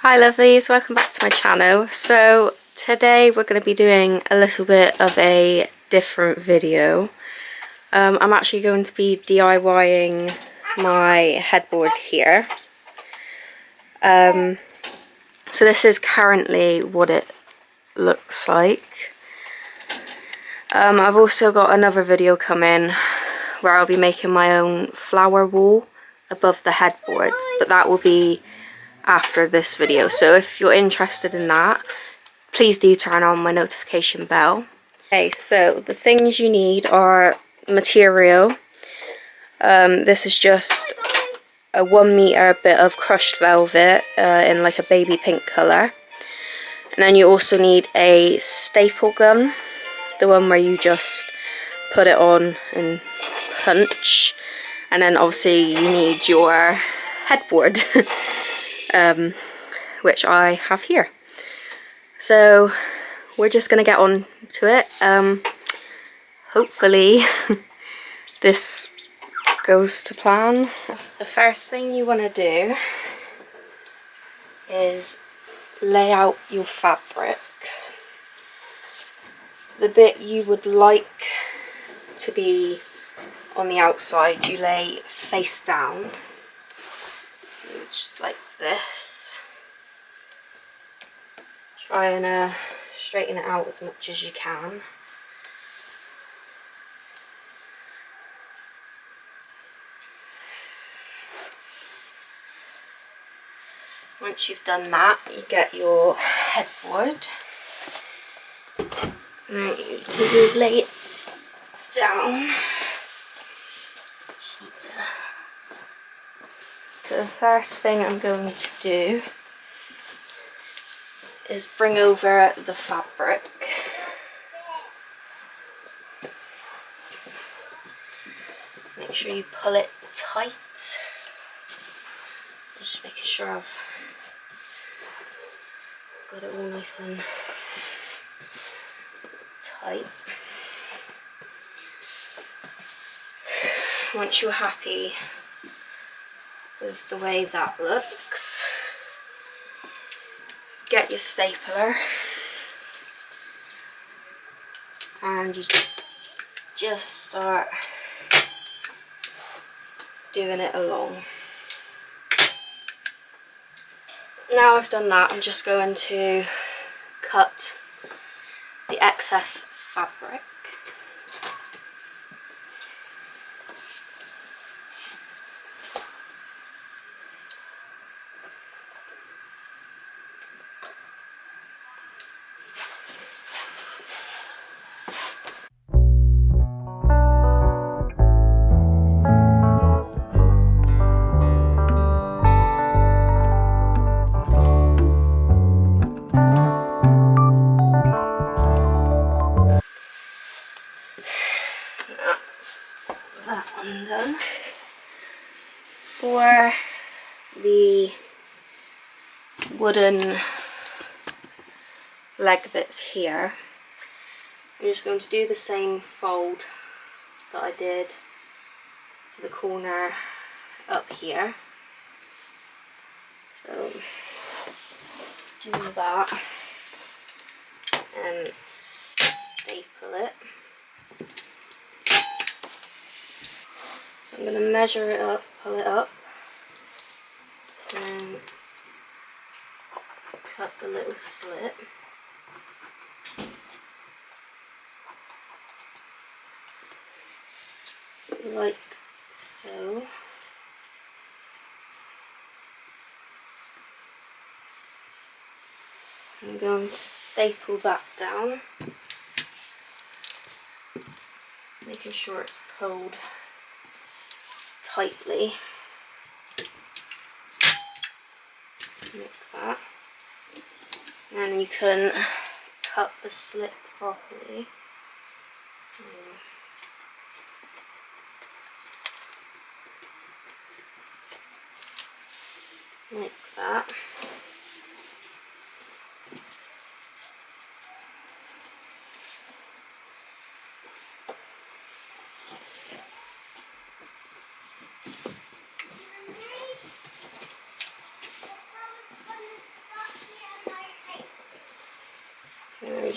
Hi lovelies, welcome back to my channel. So today we're going to be doing a little bit of a different video. I'm actually going to be DIYing my headboard here. So this is currently what it looks like. I've also got another video coming where I'll be making my own flower wall above the headboard, but that will be after this video. So if you're interested in that, please do turn on my notification bell. Okay, so the things you need are material. This is just a 1 meter bit of crushed velvet in like a baby pink colour. And then you also need a staple gun, the one where you just put it on and punch. And then obviously you need your headboard, which I have here. So we're just gonna get on to it. Hopefully this goes to plan. The first thing you want to do is lay out your fabric. The bit you would like to be on the outside, you lay face down, just like this. Try and straighten it out as much as you can. Once you've done that, you get your headboard and then you lay it down. Just need to. So the first thing I'm going to do is bring over the fabric. Make sure you pull it tight. Just making sure I've got it all nice and tight. Once you're happy with the way that looks, get your stapler and you just start doing it along. Now I've done that, I'm just going to cut the excess fabric. That one done. For the wooden leg bits here, I'm just going to do the same fold that I did for the corner up here. So do that and staple it. So I'm going to measure it up, pull it up, and cut the little slit. Like so. I'm going to staple that down, making sure it's pulled tightly, like that, and then you can cut the slit properly. Like that.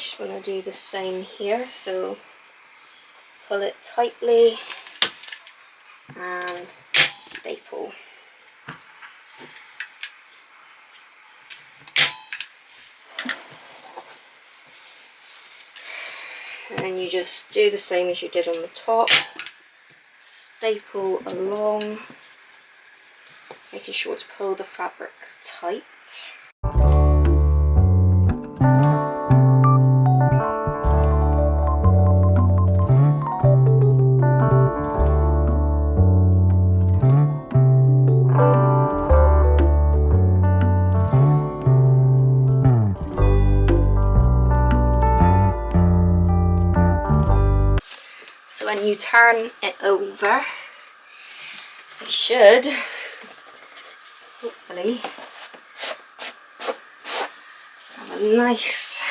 just want to do the same here, so pull it tightly and staple. And you just do the same as you did on the top, staple along, making sure to pull the fabric tight. So when you turn it over, it should hopefully have a nice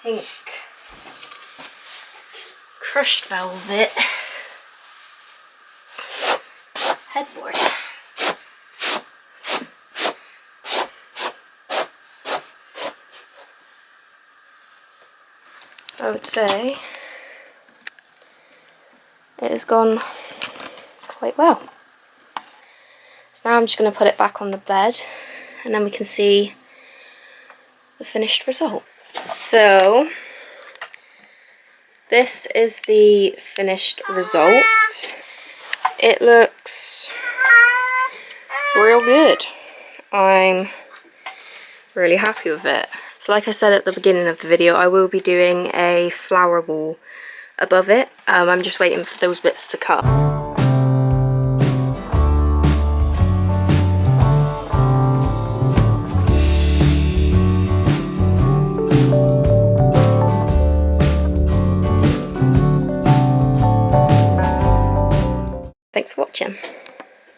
pink crushed velvet headboard. I would say it has gone quite well. So now I'm just going to put it back on the bed and then we can see the finished result. So this is the finished result. It looks real good. I'm really happy with it. So like I said at the beginning of the video, I will be doing a flower wall above it. I'm just waiting for those bits to cut. Thanks for watching.